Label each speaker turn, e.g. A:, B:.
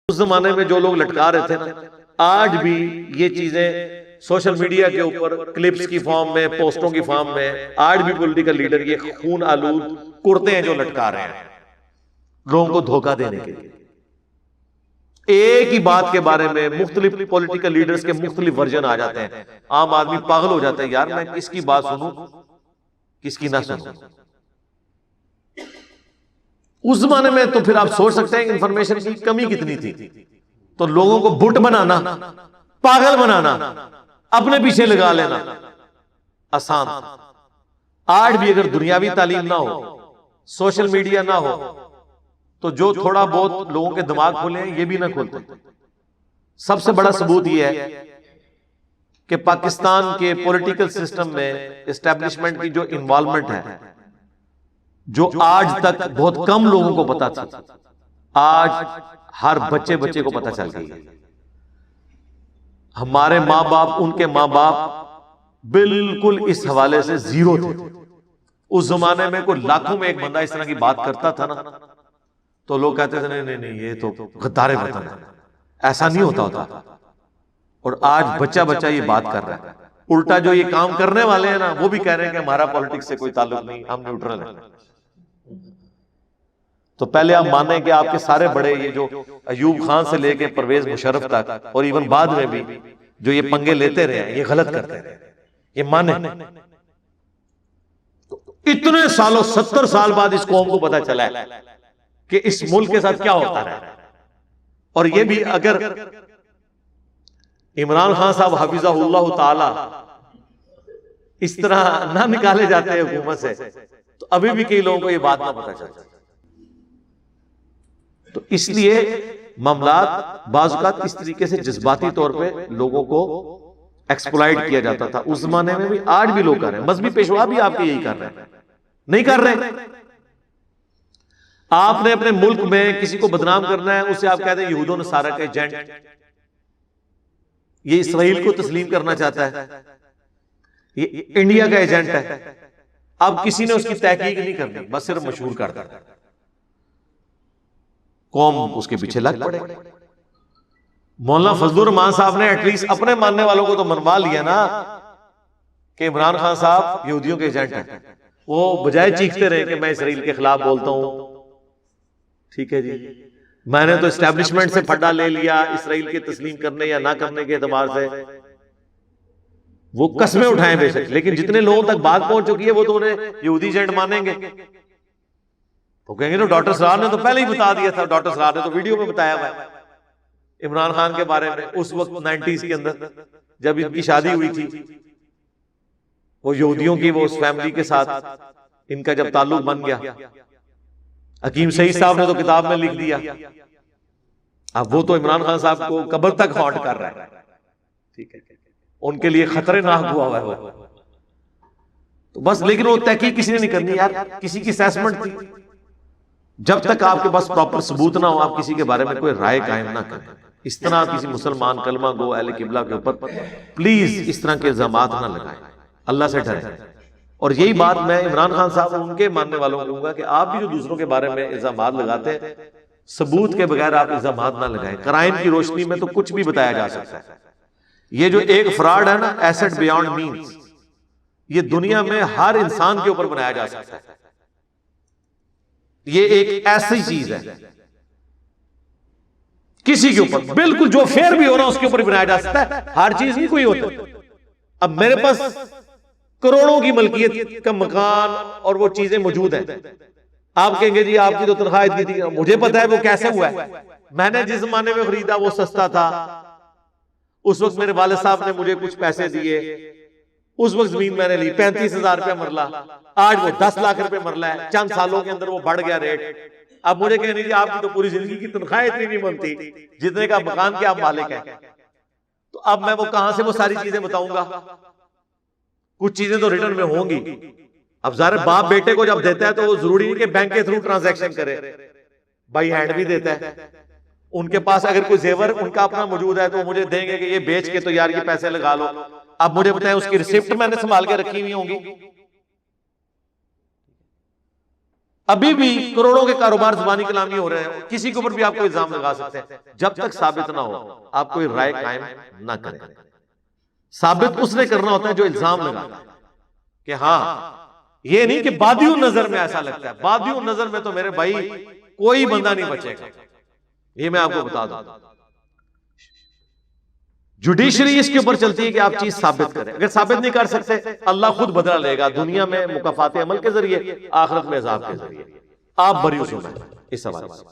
A: اس زمانے میں جو لوگ لٹکا رہے تھے نا، آج بھی یہ چیزیں سوشل میڈیا کے اوپر کلپس کی فارم میں، پوسٹوں کی فارم میں، آج بھی پولیٹیکل لیڈر یہ خون آلود کرتے ہیں جو لٹکا رہے ہیں لوگوں کو دھوکہ دینے کے لیے۔ ایک ہی بات کے بارے میں مختلف پولیٹیکل لیڈرز کے مختلف ورژن آ جاتے ہیں، عام آدمی پاگل ہو جاتا ہے، یار میں کس کی بات سنوں کس کی نہ سنوں۔ اس زمانے میں تو پھر آپ سوچ سکتے ہیں انفارمیشن کی کمی کتنی تھی، تو لوگوں کو بٹ بنانا، پاگل بنانا، اپنے پیچھے لگا لینا آسان۔ آج بھی اگر دنیاوی تعلیم نہ ہو، سوشل میڈیا نہ ہو، تو جو تھوڑا بہت لوگوں کے دماغ کھولے ہیں یہ بھی نہ کھولتے۔ سب سے بڑا ثبوت یہ ہے کہ پاکستان کے پولیٹیکل سسٹم میں اسٹیبلشمنٹ کی جو انوالومنٹ ہے، جو آج تک بہت کم لوگوں کو پتا تھا، آج ہر بچے کو پتا چل گئی ہے۔ ہمارے ماں باپ، ان کے ماں باپ بالکل اس حوالے سے زیرو تھے۔ اس زمانے میں کوئی لاکھوں میں ایک بندہ اس طرح کی بات کرتا تھا نا، تو لوگ کہتے تھے نہیں یہ تو غدار وطن ہے، ایسا نہیں ہوتا۔ اور آج بچہ یہ بات کر رہا ہے۔ الٹا جو یہ کام کرنے والے ہیں نا، وہ بھی کہہ رہے ہیں کہ ہمارا پالیٹکس سے کوئی تعلق نہیں، ہم نیوٹرل ہیں۔ تو پہلے آپ مانیں کہ آپ کے سارے بڑے، یہ جو ایوب خان سے لے کے پرویز مشرف تک، اور ایون بعد میں بھی جو یہ پنگے لیتے رہے ہیں، یہ غلط کرتے رہے، یہ مانیں۔ اتنے سالوں، 70 سال بعد اس قوم کو پتا چلا ہے کہ اس ملک کے ساتھ کیا ہوتا رہا ہے۔ اور یہ بھی اگر عمران خان صاحب حفظہ اللہ تعالی اس طرح نہ نکالے جاتے ہیں حکومت سے، تو ابھی بھی کئی لوگوں کو یہ بات نہ پتا چلتی۔ تو اس لیے معاملات بعض اوقات اس طریقے سے جذباتی طور پہ لوگوں کو ایکسپلائٹ کیا جاتا تھا اس زمانے میں بھی، آج بھی لوگ کر رہے ہیں۔ مذہبی پیشوا بھی آپ کے یہی کر رہے ہیں، نہیں کر رہے؟ آپ نے اپنے ملک میں کسی کو بدنام کرنا ہے، اسے آپ کہتے ہیں یہود و نصارہ کا ایجنٹ، یہ اسرائیل کو تسلیم کرنا چاہتا ہے، یہ انڈیا کا ایجنٹ ہے۔ اب کسی نے اس کی تحقیق نہیں کرنی، بس صرف مشہور کر دیتا ہے، قوم اس کے پیچھے لگ پڑے۔ مولانا فضل الرحمان صاحب نے ایٹ لیسٹ اپنے ماننے والوں کو تو منوا لیا نا کہ عمران خان صاحب یہودیوں کے ایجنٹ ہیں۔ وہ بجائے چیختے رہے کہ میں اسرائیل کے خلاف بولتا ہوں، ٹھیک ہے جی، میں نے تو اسٹیبلشمنٹ سے پھڈا لے لیا اسرائیل کے تسلیم کرنے یا نہ کرنے کے اعتبار سے، وہ قسمیں اٹھائیں بے شک، لیکن جتنے لوگوں تک بات پہنچ چکی ہے وہ تو انہیں یہودی ایجنٹ مانیں گے۔ تو کہیں گے تو ڈاکٹر سرار نے تو پہلے ہی بتا دیا تھا، ڈاکٹر سرار نے تو ویڈیو میں بتایا ہوا ہے عمران خان کے بارے میں، اس وقت 90s کے اندر جب ان کی شادی ہوئی تھی، وہ یہودیوں کی، وہ اس فیملی کے ساتھ ان کا جب تعلق بن گیا، حکیم سعید صاحب نے تو کتاب میں لکھ دیا۔ اب وہ تو عمران خان صاحب کو قبر تک ہانٹ کر رہا ہے، ٹھیک ہے، ان کے لیے خطرے ناک ہوا ہوا ہے وہ تو بس۔ لیکن وہ تحقیق کسی نے نہیں کرنی یار، کسی کی اسیسمنٹ تھی، جب تک آپ کے پاس پراپر ثبوت نہ ہو آپ کسی کے بارے میں کوئی رائے قائم نہ کریں۔ اس طرح کسی مسلمان کلمہ گو اہل قبلہ کے اوپر پلیز اس طرح کے الزامات نہ لگائیں، اللہ سے ڈریں۔ اور یہی بات میں عمران خان صاحب ان کے ماننے والوں کو کہوں گا کہ آپ بھی جو دوسروں کے بارے میں الزامات لگاتے ہیں، ثبوت کے بغیر آپ الزامات نہ لگائیں۔ قرائن کی روشنی میں تو کچھ بھی بتایا جا سکتا ہے۔ یہ جو ایک فراڈ ہے نا، ایسٹ بیانڈ مینز، یہ دنیا میں ہر انسان کے اوپر بنایا جا سکتا ہے۔ یہ ایک ایسی چیز ہے کسی کے اوپر بالکل جو فیئر بھی ہو رہا اس کے اوپر بنایا جا سکتا ہے، ہر چیز نہیں کوئی ہوتا۔ اب میرے پاس کروڑوں کی ملکیت کا مکان اور وہ چیزیں موجود ہیں، آپ کہیں گے جی آپ کی تو تنخواہ اتنی تھی، مجھے پتا ہے وہ کیسے ہوا ہے، میں نے جس زمانے میں خریدا وہ سستا تھا، اس وقت میرے والد صاحب نے مجھے کچھ پیسے دیے، اس وقت زمین میں نے لی 35,000 روپے مرلہ، آج وہ 10 لاکھ روپے مرلہ ہے، چند سالوں کے اندر وہ بڑھ گیا ریٹ۔ اب مجھے کہنے جی آپ کی تو پوری زندگی کی تنخواہ اتنی نہیں بنتی جتنے کا مکان کے آپ مالک ہیں، تو اب میں وہ کہاں سے وہ ساری چیزیں بتاؤں گا؟ کچھ چیزیں تو ریٹرن میں ہوں گی۔ اب ظاہر باپ بیٹے کو جب دیتا ہے تو وہ ضروری نہیں کہ بینک کے تھرو ٹرانزیکشن کرے، بائی ہینڈ بھی دیتا ہے۔ ان کے پاس اگر کوئی زیور ان کا اپنا موجود ہے تو وہ مجھے دیں گے کہ یہ بیچ کے تو یار یہ پیسے لگا لو، اب مجھے بتائیں اس کی ریسپٹ میں نے سنبھال کے رکھی ہوئی ہوں گی۔ ابھی بھی کروڑوں کے کاروبار زبانی کلامی ہو رہے ہیں، کسی کے اوپر بھی آپ کو الزام لگا سکتے ہیں، جب تک ثابت نہ ہو آپ کوئی رائے قائم نہ کریں۔ ثابت اس نے کرنا ہوتا ہے جو الزام لگاتا ہے کہ ہاں، یہ نہیں کہ بادیوں نظر میں ایسا لگتا ہے، بادیوں نظر میں تو میرے بھائی کوئی بندہ نہیں بچے گا، یہ میں آپ کو بتا دوں۔ جوڈیشری اس کے اوپر چلتی ہے کہ آپ چیز ثابت کریں، اگر ثابت نہیں کر سکتے اللہ خود بدلہ لے گا، دنیا میں مکافات عمل کے ذریعے، آخرت میں عذاب کے ذریعے۔ آپ بری اس میں اس سوال سے